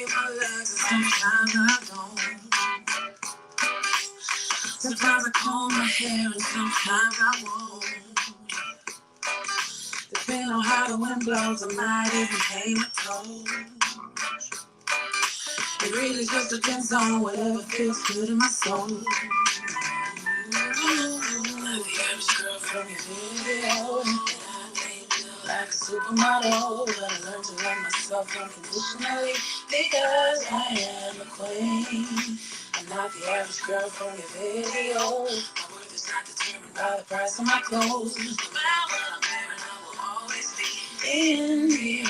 my legs, and sometimes I don't. Sometimes I comb my hair, and sometimes I won't. Depending on how the wind blows, I might even pay my toes. It really just depends on whatever feels good in my soul. Like the average girl from your video, like a supermodel, but I learned to love myself unconditionally because I am a queen. I'm not the average girl from your video. My worth is not determined by the price of my clothes. No matter what I'm wearing, I will always be in the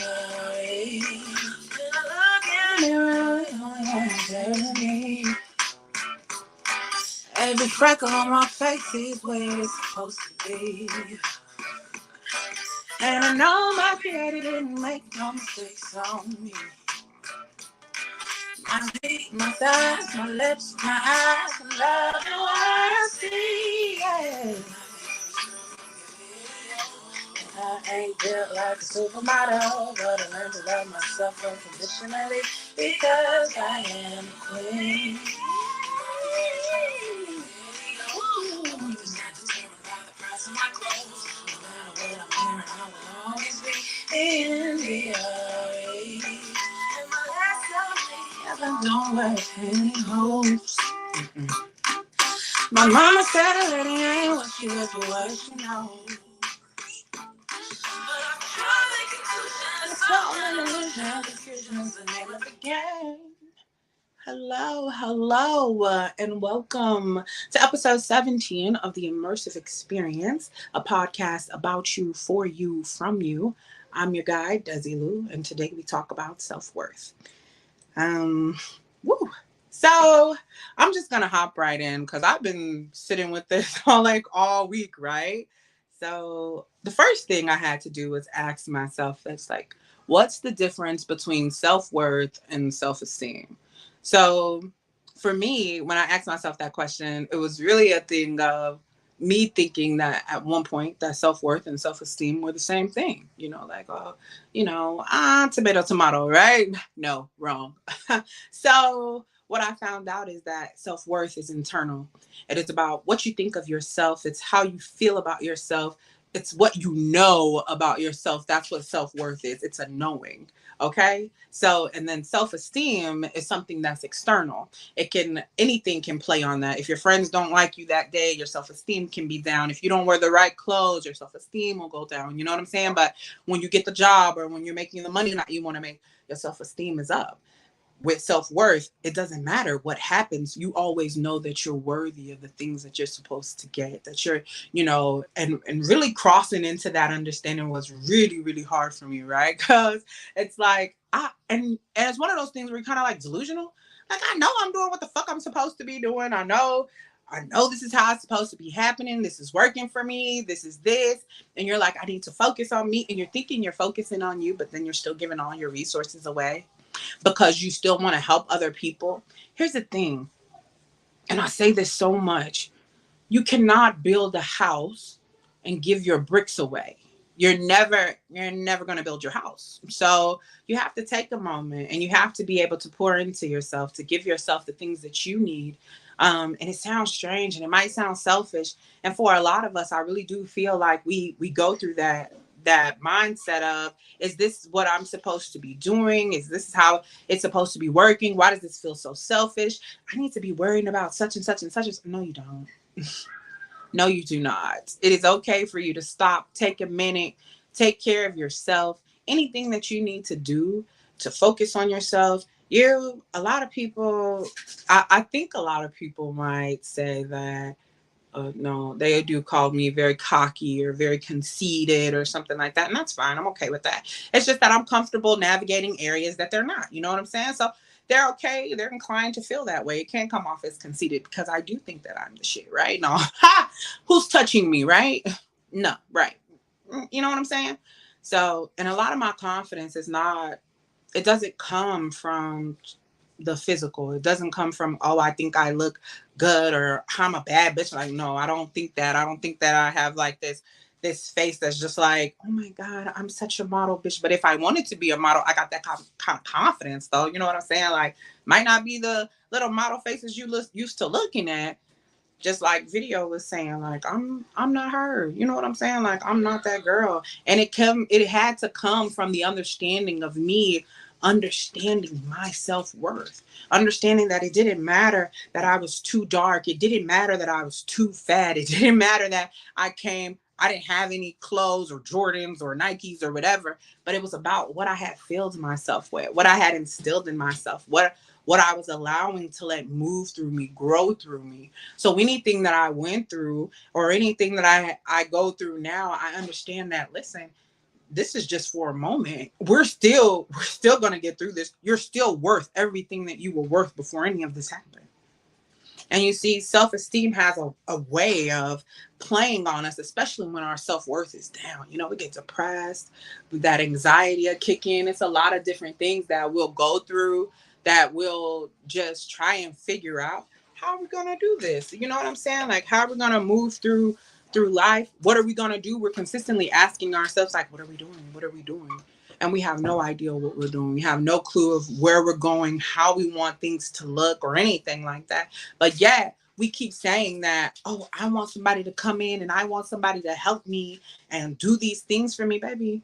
right. When I look in the mirror, the only one who's there is me. Every freckle on my face is where it's supposed to be. And I know my creator didn't make no mistakes on me. My feet, my thighs, my lips, my eyes, I love what I see, yeah. I ain't built like a supermodel, but I learned to love myself unconditionally because I am a queen. In the RA. And my last I don't wear pantyhose. My mama said a lady ain't what she was, but what she knows. But I'm trying to confusion is the name of the game. Hello, and welcome to episode 17 of the Immersive Experience, a podcast about you, for you, from you. I'm your guide, Desilu, and today we talk about self-worth. So I'm just gonna hop right in because I've been sitting with this all week, right? So the first thing I had to do was ask myself, that's like, what's the difference between self-worth and self-esteem? So for me, when I asked myself that question, it was really a thing of me thinking that at one point that self-worth and self-esteem were the same thing, tomato, tomato, right? No, wrong. So what I found out is that self-worth is internal. It is about what you think of yourself. It's how you feel about yourself. It's what you know about yourself. That's what self-worth is. It's a knowing. Okay. So, and then self-esteem is something that's external. Anything can play on that. If your friends don't like you that day, your self-esteem can be down. If you don't wear the right clothes, your self-esteem will go down. You know what I'm saying? But when you get the job or when you're making the money that you want to make, your self-esteem is up. With self-worth, it doesn't matter what happens. You always know that you're worthy of the things that you're supposed to get, that you're, and really crossing into that understanding was really, really hard for me, right? Because it's like, and it's one of those things where you're kind of like delusional. Like, I know I'm doing what the fuck I'm supposed to be doing. I know this is how it's supposed to be happening. This is working for me. This is this. And you're like, I need to focus on me. And you're thinking you're focusing on you, but then you're still giving all your resources away because you still want to help other people. Here's the thing, and I say this so much, you cannot build a house and give your bricks away. You're never going to build your house. So you have to take a moment and you have to be able to pour into yourself, to give yourself the things that you need. And it sounds strange and it might sound selfish. And for a lot of us, I really do feel like we go through that mindset of, is this what I'm supposed to be doing? Is this how it's supposed to be working? Why does this feel so selfish? I need to be worrying about such and such and such. No, you don't. No, you do not. It is okay for you to stop, take a minute, take care of yourself. Anything that you need to do to focus on yourself. A lot of people, I think a lot of people might say that, no, they do call me very cocky or very conceited or something like that. And that's fine. I'm okay with that. It's just that I'm comfortable navigating areas that they're not. You know what I'm saying? So they're okay. They're inclined to feel that way. It can't come off as conceited because I do think that I'm the shit, right? No. Ha! Who's touching me, right? No, right. You know what I'm saying? So, and a lot of my confidence it doesn't come from the physical. It doesn't come from, oh, I think I look good or I'm a bad bitch. Like, no, I don't think that. I don't think that I have like this this face that's just like, oh my God, I'm such a model bitch. But if I wanted to be a model, I got that kind of confidence though. You know what I'm saying? Like, might not be the little model faces you used to looking at, just like video was saying, like, I'm not her. You know what I'm saying? Like, I'm not that girl. And it had to come from the understanding of me understanding my self-worth, understanding that it didn't matter that I was too dark, it didn't matter that I was too fat, it didn't matter that I didn't have any clothes or Jordans or Nikes or whatever, but it was about what I had filled myself with, what I had instilled in myself, what I was allowing to let move through me, grow through me. So anything that I went through or anything that I go through now, I understand that, listen, this is just for a moment. We're still going to get through this. You're still worth everything that you were worth before any of this happened. And you see, self-esteem has a way of playing on us, especially when our self-worth is down. You know, we get depressed, that anxiety will kick in. It's a lot of different things that we'll go through that we'll just try and figure out how are we going to do this. You know what I'm saying? Like, how are we going to move through life? What are we going to do? We're consistently asking ourselves, like, what are we doing? What are we doing? And we have no idea what we're doing. We have no clue of where we're going, how we want things to look, or anything like that. But yeah, we keep saying that, oh, I want somebody to come in and I want somebody to help me and do these things for me, baby.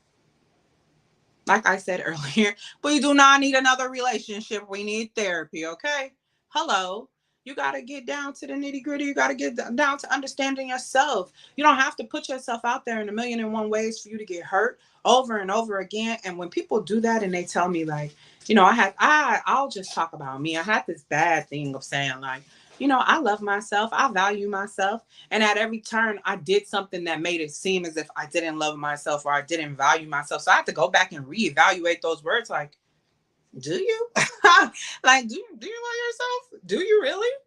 Like I said earlier, we do not need another relationship. We need therapy, okay? Hello. You got to get down to the nitty gritty. You got to get down to understanding yourself. You don't have to put yourself out there in a million and one ways for you to get hurt over and over again. And when people do that and they tell me, like, I'll just talk about me. I had this bad thing of saying, like, I love myself. I value myself. And at every turn, I did something that made it seem as if I didn't love myself or I didn't value myself. So I had to go back and reevaluate those words. Like, do you? Like, do you love yourself? Do you really?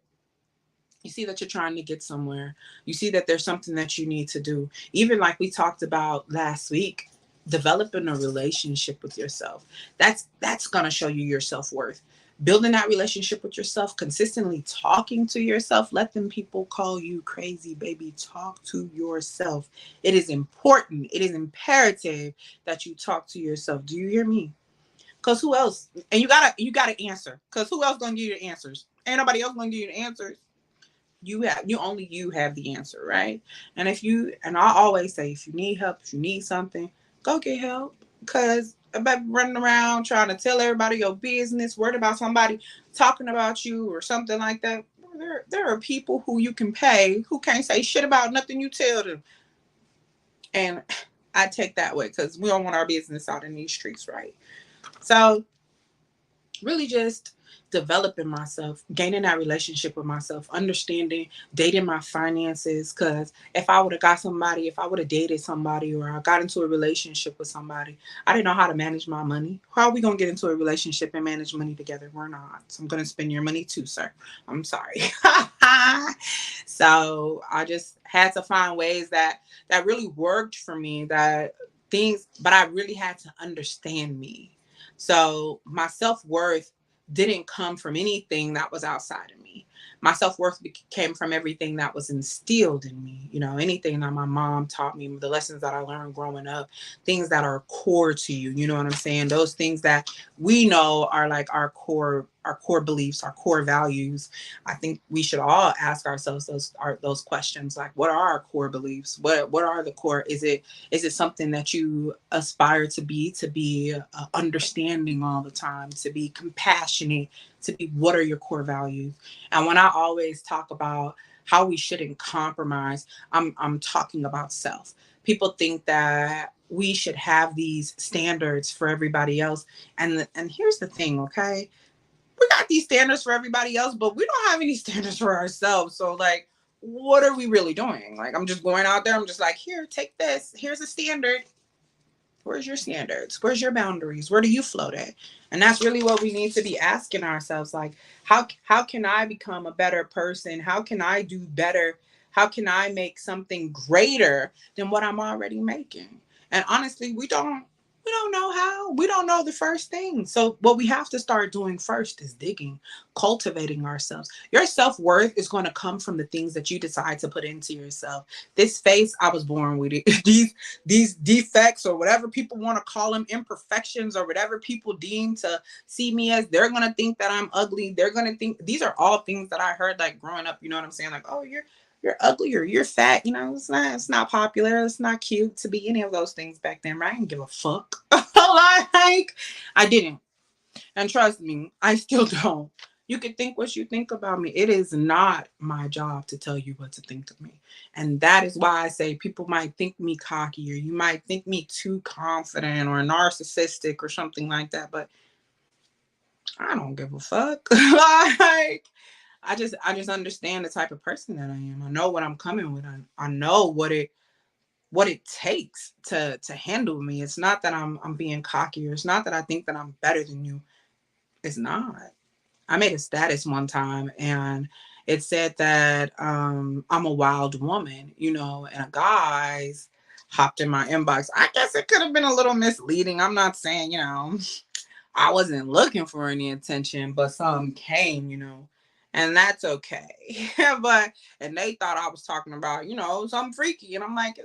You see that you're trying to get somewhere. You see that there's something that you need to do. Even like we talked about last week, developing a relationship with yourself. That's gonna show you your self-worth. Building that relationship with yourself, consistently talking to yourself. Let them people call you crazy, baby. Talk to yourself. It is important. It is imperative that you talk to yourself. Do you hear me? Cause who else? And you gotta answer. Cause who else gonna give you the answers? Ain't nobody else gonna give you the answers. You have the answer, right? And I always say, if you need help, if you need something, go get help. Because about running around trying to tell everybody your business, worried about somebody talking about you or something like that, there are people who you can pay who can't say shit about nothing you tell them. And I take that way because we don't want our business out in these streets, right? So really just developing myself, gaining that relationship with myself, understanding, dating my finances. Because if I would have got somebody, if I would have dated somebody, or I got into a relationship with somebody, I didn't know how to manage my money. How are we going to get into a relationship and manage money together? We're not. So I'm going to spend your money too, sir. I'm sorry. So I just had to find ways that really worked for me, but I really had to understand me. So my self-worth didn't come from anything that was outside of me. My self-worth came from everything that was instilled in me. Anything that my mom taught me, the lessons that I learned growing up, things that are core to you. You know what I'm saying? Those things that we know are like our core beliefs, our core values. I think we should all ask ourselves those questions, like, what are our core beliefs? What are the core? Is it something that you aspire to be understanding all the time, to be compassionate, to be, what are your core values? And when I always talk about how we shouldn't compromise, I'm talking about self. People think that we should have these standards for everybody else. And here's the thing, okay? We got these standards for everybody else, but we don't have any standards for ourselves. So, like, what are we really doing? Like, I'm just going out there, I'm just like, here, take this. Here's a standard. Where's your standards? Where's your boundaries? Where do you float at? And that's really what we need to be asking ourselves. Like, how can I become a better person? How can I do better? How can I make something greater than what I'm already making? And honestly, we don't. We don't know how. We don't know the first thing. So what we have to start doing first is digging, cultivating ourselves. Your self-worth is going to come from the things that you decide to put into yourself. This face, I was born with it. These defects or whatever people want to call them, imperfections or whatever people deem to see me as, they're going to think that I'm ugly. They're going to think, these are all things that I heard like growing up, you know what I'm saying? Like, oh, you're ugly or you're fat. You know, it's not popular. It's not cute to be any of those things back then. Right? I didn't give a fuck. Like, I didn't. And trust me, I still don't. You can think what you think about me. It is not my job to tell you what to think of me. And that is why I say people might think me cocky or you might think me too confident or narcissistic or something like that. But I don't give a fuck. Like, I just understand the type of person that I am. I know what I'm coming with. I know what it takes to handle me. It's not that I'm being cocky or it's not that I think that I'm better than you. It's not. I made a status one time and it said that I'm a wild woman, and a guy's hopped in my inbox. I guess it could have been a little misleading. I'm not saying, I wasn't looking for any attention, but some came, and that's okay. And they thought I was talking about, something freaky. And I'm like,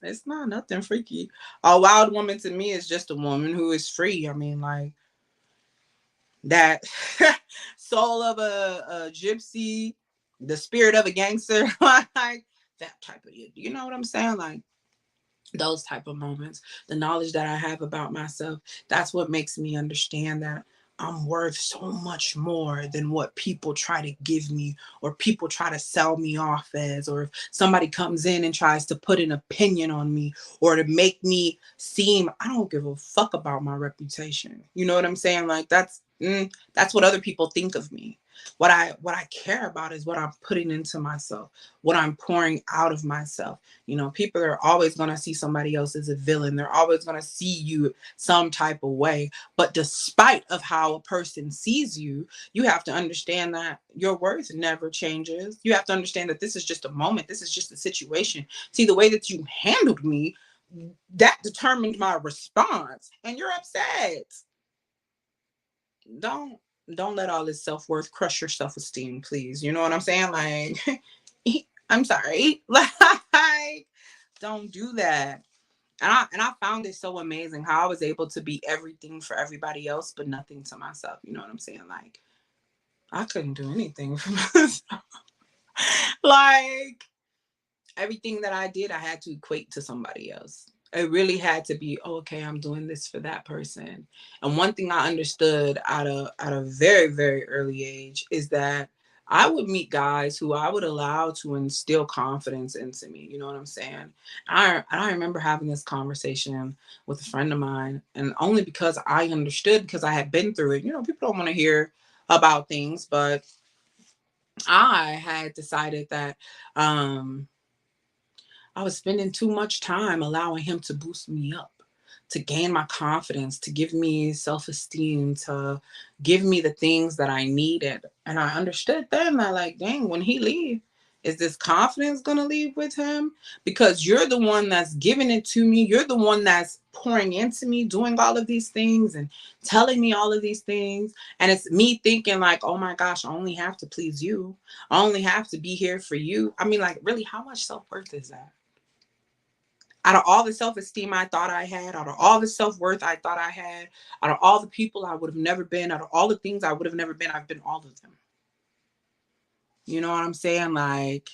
it's not nothing freaky. A wild woman to me is just a woman who is free. I mean, like that soul of a gypsy, the spirit of a gangster, like that type of, you know what I'm saying? Like, those type of moments, the knowledge that I have about myself, that's what makes me understand that I'm worth so much more than what people try to give me or people try to sell me off as, or if somebody comes in and tries to put an opinion on me or to make me seem, I don't give a fuck about my reputation. You know what I'm saying? Like, that's what other people think of me. What I care about is what I'm putting into myself, what I'm pouring out of myself. People are always going to see somebody else as a villain. They're always going to see you some type of way. But despite of how a person sees you, you have to understand that your worth never changes. You have to understand that this is just a moment. This is just a situation. See, the way that you handled me, that determined my response. And you're upset. Don't don't let all this self-worth crush your self-esteem, please. You know what I'm saying? Like, I'm sorry. Like, don't do that. And I found it so amazing how I was able to be everything for everybody else, but nothing to myself. You know what I'm saying? Like, I couldn't do anything for myself. Like, everything that I did, I had to equate to somebody else. It really had to be, oh, okay, I'm doing this for that person. And one thing I understood at a very, very early age is that I would meet guys who I would allow to instill confidence into me. You know what I'm saying? I remember having this conversation with a friend of mine, and only because I understood, because I had been through it. People don't want to hear about things, but I had decided that I was spending too much time allowing him to boost me up, to gain my confidence, to give me self esteem, to give me the things that I needed. And I understood then that, like, dang, when he leave, is this confidence going to leave with him? Because you're the one that's giving it to me. You're the one that's pouring into me, doing all of these things and telling me all of these things. And it's me thinking, like, oh my gosh, I only have to please you. I only have to be here for you. I mean, like, really, how much self worth is that? Out of all the self-esteem I thought I had, out of all the self-worth I thought I had, out of all the people I would have never been, out of all the things I would have never been, I've been all of them. You know what I'm saying? Like,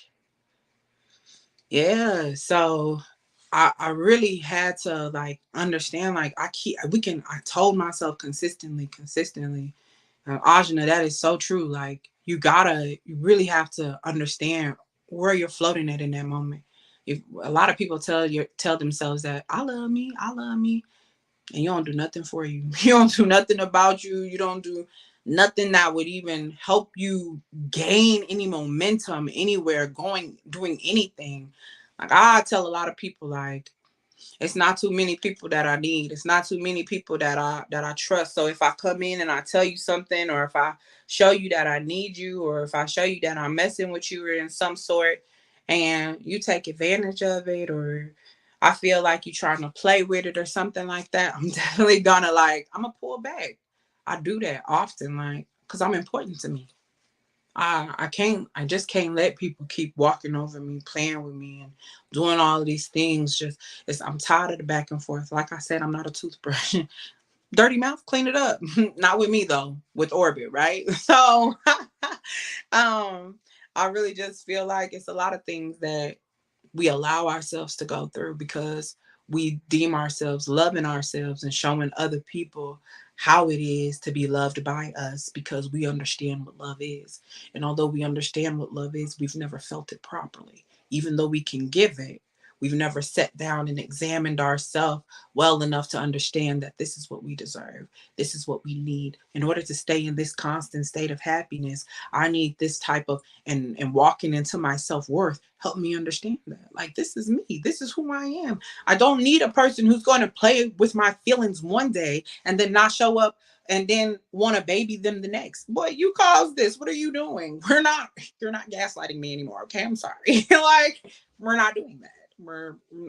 yeah. So I really had to, like, understand, like, I told myself consistently, Ajna, that is so true. Like, you really have to understand where you're floating at in that moment. If a lot of people tell themselves that I love me, and you don't do nothing for you. You don't do nothing about you. You don't do nothing that would even help you gain any momentum anywhere, doing anything. Like, I tell a lot of people, like, it's not too many people that I need. It's not too many people that I trust. So if I come in and I tell you something, or if I show you that I need you, or if I show you that I'm messing with you or in some sort, and you take advantage of it, or I feel like you trying to play with it or something like that, I'm definitely gonna like, I'm gonna pull back. I do that often, like, because I'm important to me. I just can't let people keep walking over me, playing with me, and doing all of these things. I'm tired of the back and forth. Like I said, I'm not a toothbrush. Dirty mouth, clean it up. Not with me though, with Orbit, right? So I really just feel like it's a lot of things that we allow ourselves to go through because we deem ourselves loving ourselves and showing other people how it is to be loved by us because we understand what love is. And although we understand what love is, we've never felt it properly. Even though we can give it, we've never sat down and examined ourselves well enough to understand that this is what we deserve. This is what we need. In order to stay in this constant state of happiness, I need this type of, and walking into my self-worth help me understand that. Like, this is me. This is who I am. I don't need a person who's going to play with my feelings one day and then not show up and then want to baby them the next. Boy, you caused this. What are you doing? You're not gaslighting me anymore. Okay. I'm sorry. Like, we're not doing that.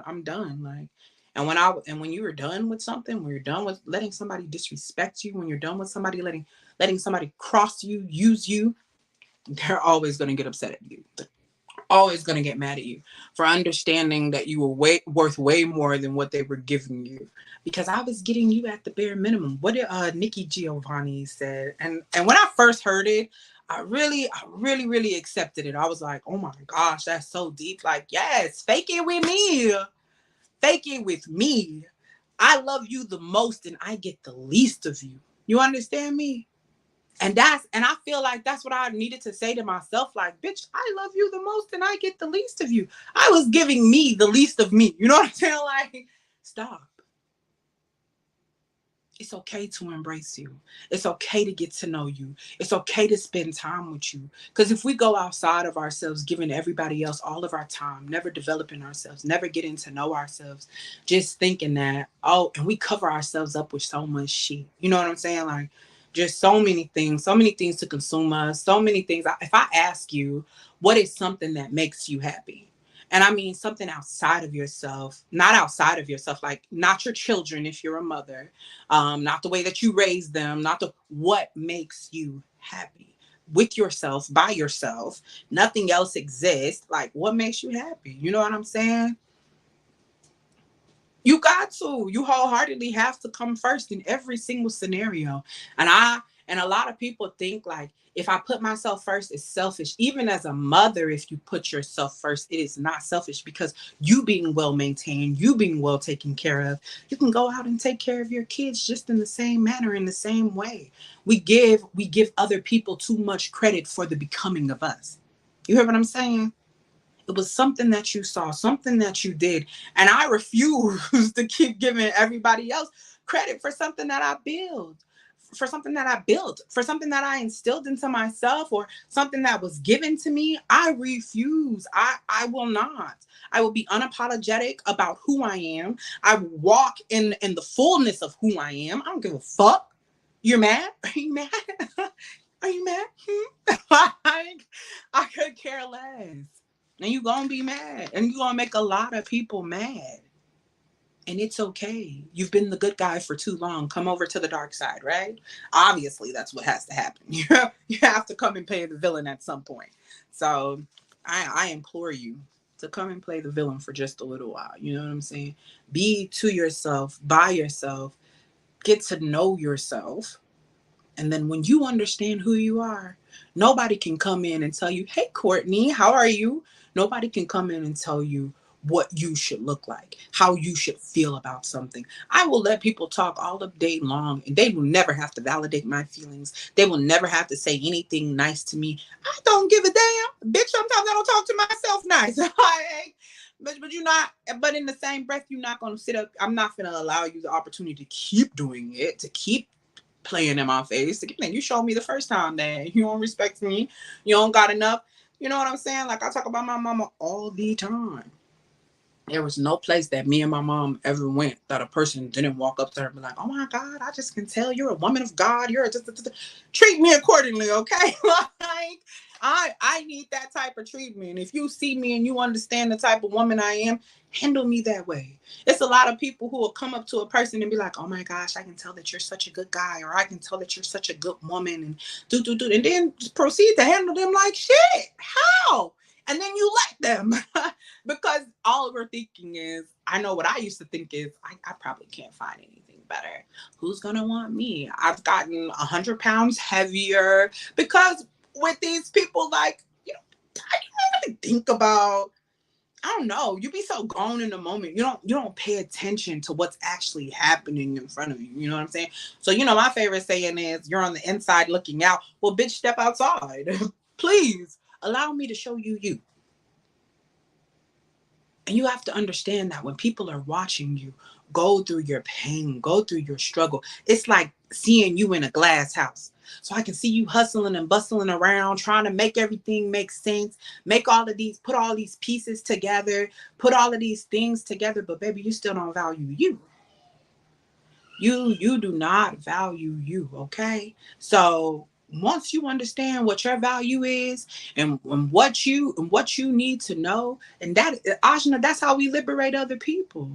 I'm done. Like, and when you were done with something, when you're done with letting somebody disrespect you, when you're done with somebody letting somebody cross you, use you, they're always going to get upset at you. They're always going to get mad at you for understanding that you were worth way more than what they were giving you. Because I was getting you at the bare minimum. What did Nikki Giovanni said? And when I first heard it, I really accepted it. I was like, oh my gosh, that's so deep. Like, yes, fake it with me. Fake it with me. I love you the most and I get the least of you. You understand me? And I feel like that's what I needed to say to myself. Like, bitch, I love you the most and I get the least of you. I was giving me the least of me. You know what I'm saying? Like, stop. It's okay to embrace you. It's okay to get to know you. It's okay to spend time with you. Because if we go outside of ourselves, giving everybody else all of our time, never developing ourselves, never getting to know ourselves, just thinking that, oh, and we cover ourselves up with so much shit. You know what I'm saying? Like, just so many things to consume us, so many things. If I ask you, what is something that makes you happy? And I mean something outside of yourself, not outside of yourself, like not your children if you're a mother, not the way that you raise them, not the what makes you happy with yourself, by yourself. Nothing else exists. Like, what makes you happy? You know what I'm saying? You got to. You wholeheartedly have to come first in every single scenario. And a lot of people think like if I put myself first, it's selfish. Even as a mother, if you put yourself first, it is not selfish because you being well maintained, you being well taken care of, you can go out and take care of your kids just in the same manner, in the same way. We give other people too much credit for the becoming of us. You hear what I'm saying? It was something that you saw, something that you did. And I refuse to keep giving everybody else credit for something that I built, for something that I instilled into myself, or something that was given to me. I refuse. I will not. I will be unapologetic about who I am. I walk in the fullness of who I am. I don't give a fuck. You're mad? Are you mad? Are you mad? Like, I could care less. And you're gonna be mad. And you're gonna make a lot of people mad. And it's okay. You've been the good guy for too long. Come over to the dark side, right? Obviously, that's what has to happen. You have to come and play the villain at some point. So I implore you to come and play the villain for just a little while. You know what I'm saying? Be to yourself, by yourself, get to know yourself. And then when you understand who you are, nobody can come in and tell you, hey, Courtney, how are you? Nobody can come in and tell you what you should look like, how you should feel about something. I will let people talk all the day long and they will never have to validate my feelings. They will never have to say anything nice to me. I don't give a damn. Bitch, sometimes I don't talk to myself nice. But you're not, but in the same breath, you're not going to sit up. I'm not going to allow you the opportunity to keep doing it, to keep playing in my face. Again, you showed me the first time that you don't respect me. You don't got enough. You know what I'm saying? Like, I talk about my mama all the time. There was no place that me and my mom ever went that a person didn't walk up to her and be like, oh my God, I just can tell you're a woman of God. You're just treat me accordingly, okay? Like, I need that type of treatment. If you see me and you understand the type of woman I am, handle me that way. It's a lot of people who will come up to a person and be like, "Oh my gosh, I can tell that you're such a good guy," or "I can tell that you're such a good woman," and do, and then proceed to handle them like shit. How? And then you let them because all we're thinking is, I know what I used to think is, I probably can't find anything better. Who's gonna want me? I've gotten 100 pounds heavier because with these people, like, I don't really think about, I don't know, you be so gone in the moment. You don't pay attention to what's actually happening in front of you. You know what I'm saying? So, my favorite saying is, you're on the inside looking out. Well, bitch, step outside. Please allow me to show you you. And you have to understand that when people are watching you go through your pain, go through your struggle, it's like seeing you in a glass house. So I can see you hustling and bustling around, trying to make everything make sense, make all of these, put all these pieces together, put all of these things together. But baby, you still don't value you. You do not value you, okay? So once you understand what your value is, and what you need to know, and that, Ajna, that's how we liberate other people.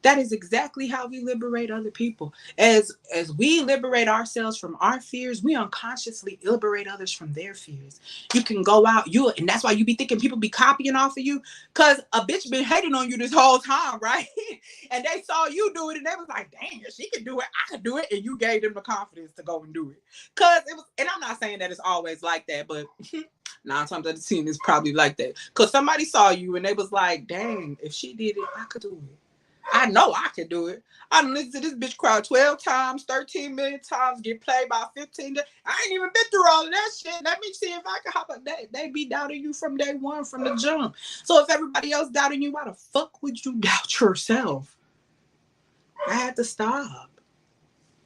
That is exactly how we liberate other people. As we liberate ourselves from our fears, we unconsciously liberate others from their fears. You can go out, and that's why you be thinking people be copying off of you, because a bitch been hating on you this whole time, right? And they saw you do it, and they was like, "Dang, if she can do it, I can do it." And you gave them the confidence to go and do it. Cause it was, and I'm not saying that it's always like that, but 9 times out of 10, it's probably like that. Cause somebody saw you and they was like, "Dang, if she did it, I could do it. I know I can do it. I done listened to this bitch cry 12 times, 13 million times, get played by 15. I ain't even been through all of that shit. Let me see if I can hop up." They be doubting you from day one, from the jump. So if everybody else doubting you, why the fuck would you doubt yourself? I had to stop.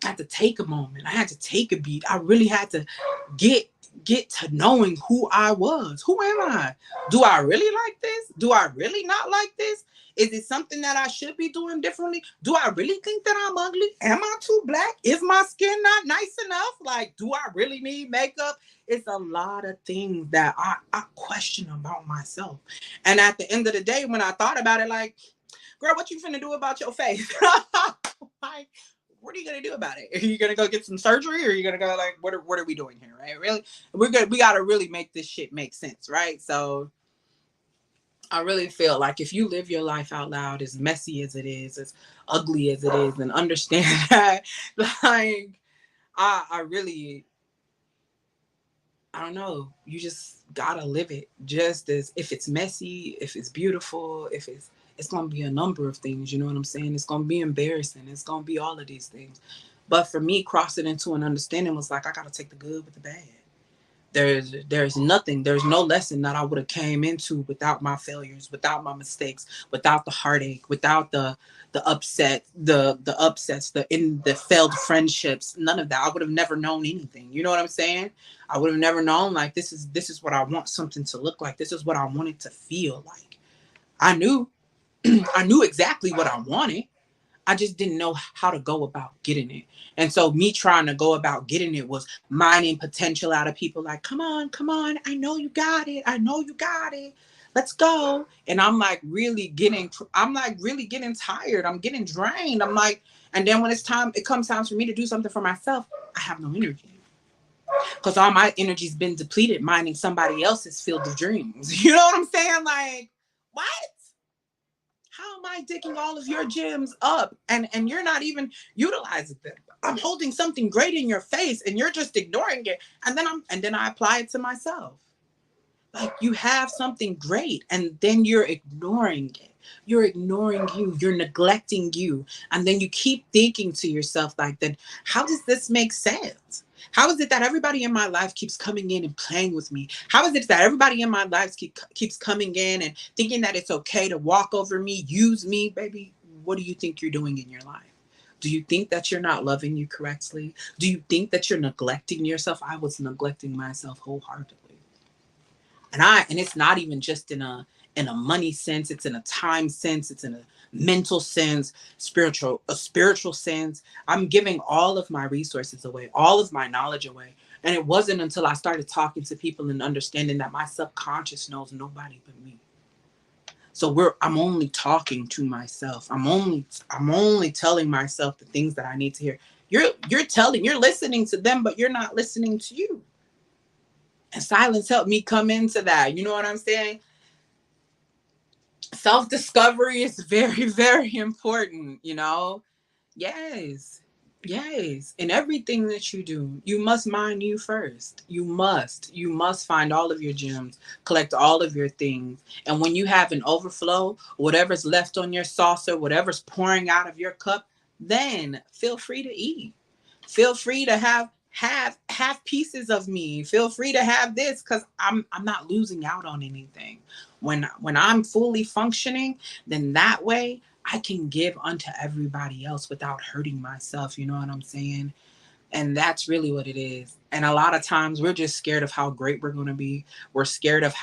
I had to take a moment. I had to take a beat. I really had to get to knowing who I was. Who am I? Do I really like this? Do I really not like this? Is it something that I should be doing differently? Do I really think that I'm ugly? Am I too black? Is my skin not nice enough? Like, do I really need makeup? It's a lot of things that I question about myself. And at the end of the day, when I thought about it, like, girl, what you finna do about your face? Like, what are you gonna do about it? Are you gonna go get some surgery, or are you gonna go, like, what are we doing here, right? Really, we gotta really make this shit make sense, right? So I really feel like if you live your life out loud, as messy as it is, as ugly as it is, and understand that, like, I really, I don't know. You just gotta live it. Just as, if it's messy, if it's beautiful, if it's gonna be a number of things. You know what I'm saying? It's gonna be embarrassing. It's gonna be all of these things. But for me, crossing into an understanding was like, I gotta take the good with the bad. There's nothing, there's no lesson that I would have came into without my failures, without my mistakes, without the heartache, without the upsets, the failed friendships. None of that. I would have never known anything. You know what I'm saying? I would have never known, like, this is what I want something to look like. This is what I want it to feel like. I knew I knew exactly what I wanted. I just didn't know how to go about getting it. And so me trying to go about getting it was mining potential out of people, like, come on, come on. I know you got it. I know you got it. Let's go. And I'm like really getting tired. I'm getting drained. I'm like, and then when it comes time for me to do something for myself, I have no energy. Because all my energy's been depleted mining somebody else's field of dreams. You know what I'm saying? Like, what? How am I digging all of your gems up, and you're not even utilizing them? I'm holding something great in your face and you're just ignoring it. And then I apply it to myself. Like, you have something great and then you're ignoring it. You're ignoring you. You're neglecting you. And then you keep thinking to yourself, like, then how does this make sense? How is it that everybody in my life keeps coming in and playing with me? How is it that everybody in my life keeps coming in and thinking that it's okay to walk over me, use me? Baby, what do you think you're doing in your life? Do you think that you're not loving you correctly? Do you think that you're neglecting yourself? I was neglecting myself wholeheartedly. And it's not even just in a money sense, it's in a time sense, it's in a mental sense, a spiritual sense. I'm giving all of my resources away, all of my knowledge away. And it wasn't until I started talking to people and understanding that my subconscious knows nobody but me. So I'm only talking to myself. I'm only telling myself the things that I need to hear. You're listening to them, but you're not listening to you. And silence helped me come into that. You know what I'm saying? Self-discovery is very, very important, you know? Yes. Yes. In everything that you do, you must mind you first. You must. You must find all of your gems, collect all of your things. And when you have an overflow, whatever's left on your saucer, whatever's pouring out of your cup, then feel free to eat. Feel free to have pieces of me. Feel free to have this cuz I'm not losing out on anything. When I'm fully functioning, then that way I can give unto everybody else without hurting myself. You know what I'm saying? And that's really what it is. And a lot of times we're just scared of how great we're going to be. We're scared of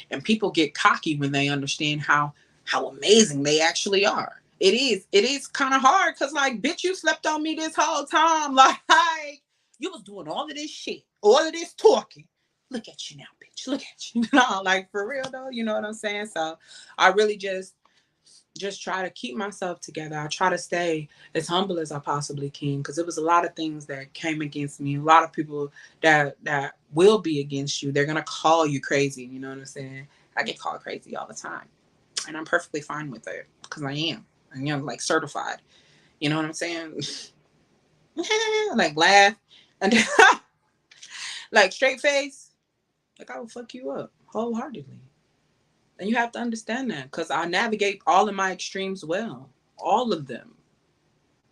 and people get cocky when they understand how amazing they actually are. It is kind of hard because, like, bitch, you slept on me this whole time. Like, you was doing all of this shit, all of this talking. Look at you now, bitch. Look at you. No, like, for real though, you know what I'm saying? So I really just try to keep myself together. I try to stay as humble as I possibly can because it was a lot of things that came against me. A lot of people that will be against you. They're gonna call you crazy. You know what I'm saying? I get called crazy all the time, and I'm perfectly fine with it because I am. I'm like certified. You know what I'm saying? Like laugh and like straight face. Like I will fuck you up wholeheartedly. And you have to understand that because I navigate all of my extremes well, all of them,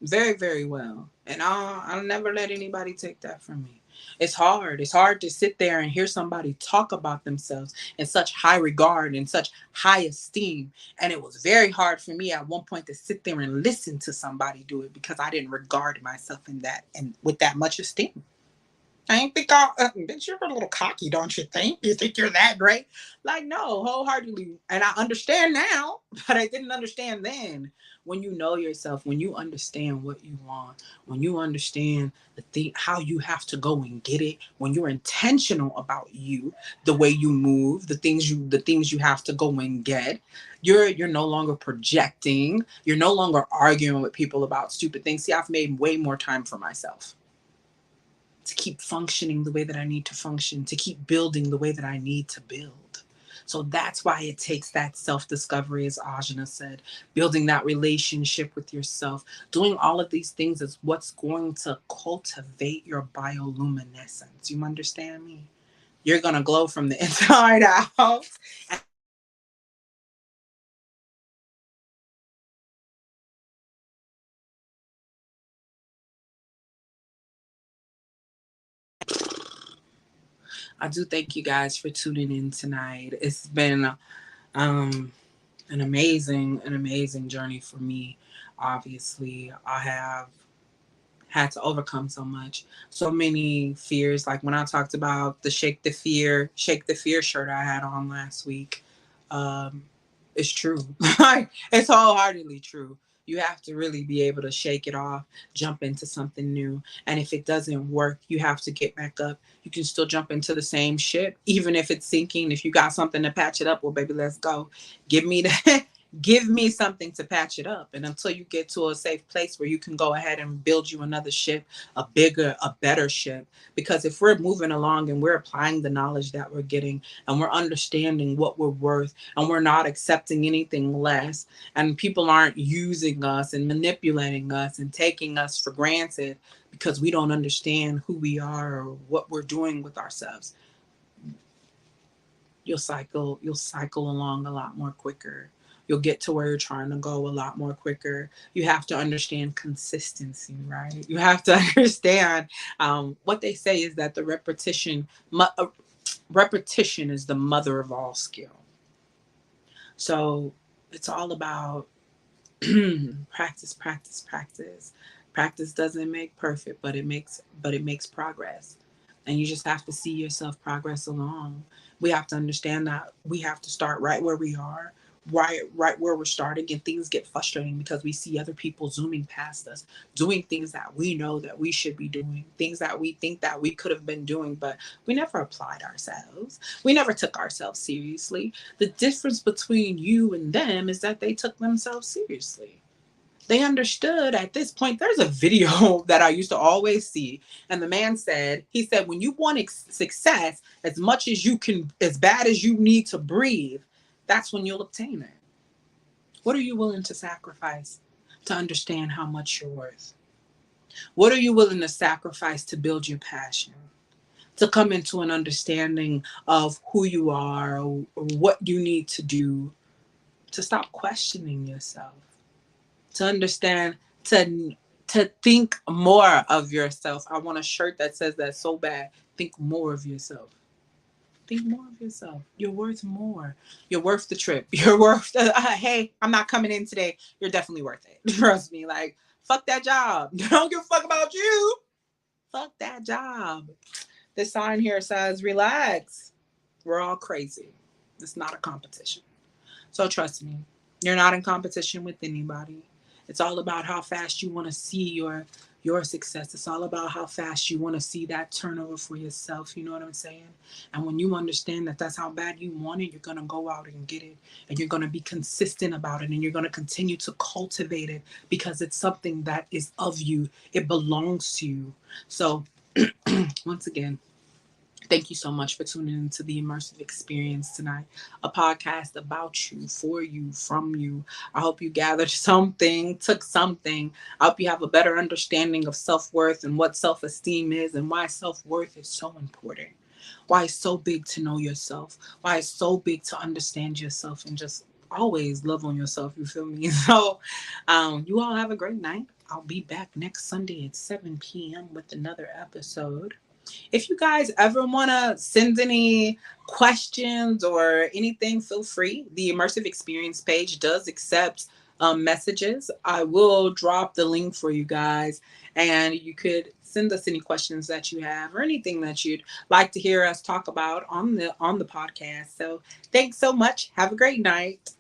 very, very well. And I'll never let anybody take that from me. It's hard. It's hard to sit there and hear somebody talk about themselves in such high regard and such high esteem. And it was very hard for me at one point to sit there and listen to somebody do it because I didn't regard myself in that and with that much esteem. I ain't think bitch, you're a little cocky, don't you think? You think you're that great? Like, no, wholeheartedly. And I understand now, but I didn't understand then. When you know yourself, when you understand what you want, when you understand the thing, how you have to go and get it, when you're intentional about you, the way you move, the things you have to go and get, you're no longer projecting. You're no longer arguing with people about stupid things. See, I've made way more time for myself to keep functioning the way that I need to function, to keep building the way that I need to build. So that's why it takes that self discovery, as Ajna said, building that relationship with yourself. Doing all of these things is what's going to cultivate your bioluminescence. You understand me? You're going to glow from the inside out. I do thank you guys for tuning in tonight. It's been um, an amazing journey for me. Obviously, I have had to overcome so much, so many fears. Like when I talked about the shake the fear shirt I had on last week, um, it's true. Like it's wholeheartedly true. You have to really be able to shake it off, jump into something new. And if it doesn't work, you have to get back up. You can still jump into the same ship, even if it's sinking. If you got something to patch it up, well, baby, let's go. Give me the give me something to patch it up. And until you get to a safe place where you can go ahead and build you another ship, a bigger, a better ship. Because if we're moving along and we're applying the knowledge that we're getting and we're understanding what we're worth and we're not accepting anything less, and people aren't using us and manipulating us and taking us for granted because we don't understand who we are or what we're doing with ourselves, you'll cycle along a lot more quicker. You'll get to where you're trying to go a lot more quicker. You have to understand consistency, right? You have to understand what they say is that repetition is the mother of all skill. So it's all about practice, practice, practice. Practice doesn't make perfect, but it makes progress. And you just have to see yourself progress along. We have to understand that we have to start right where we are, right where we're starting, and things get frustrating because we see other people zooming past us, doing things that we know that we should be doing, things that we think that we could have been doing, but we never applied ourselves. We never took ourselves seriously. The difference between you and them is that they took themselves seriously. They understood at this point. There's a video that I used to always see, and the man said, he said, when you want success as much as you can, as bad as you need to breathe, that's when you'll obtain it. What are you willing to sacrifice to understand how much you're worth? What are you willing to sacrifice to build your passion? To come into an understanding of who you are, or what you need to do, to stop questioning yourself, to understand, to think more of yourself. I want a shirt that says that so bad. Think more of yourself. Think more of yourself. You're worth more. You're worth the trip. You're worth hey, I'm not coming in today. You're definitely worth it. Trust me. Like, fuck that job. Don't give a fuck about you. Fuck that job. This sign here says relax. We're all crazy. It's not a competition. So trust me, you're not in competition with anybody. It's all about how fast you want to see your success. It's all about how fast you want to see that turnover for yourself. You know what I'm saying? And when you understand that that's how bad you want it, you're going to go out and get it. And you're going to be consistent about it. And you're going to continue to cultivate it because it's something that is of you. It belongs to you. So once again, thank you so much for tuning into the Immersive Experience tonight, a podcast about you, for you, from you. I hope you gathered something, took something. I hope you have a better understanding of self-worth and what self-esteem is and why self-worth is so important. Why it's so big to know yourself. Why it's so big to understand yourself and just always love on yourself. You feel me? So you all have a great night. I'll be back next Sunday at 7 p.m. with another episode. If you guys ever want to send any questions or anything, feel free. The Immersive Experience page does accept messages. I will drop the link for you guys, and you could send us any questions that you have or anything that you'd like to hear us talk about on the podcast. So thanks so much. Have a great night.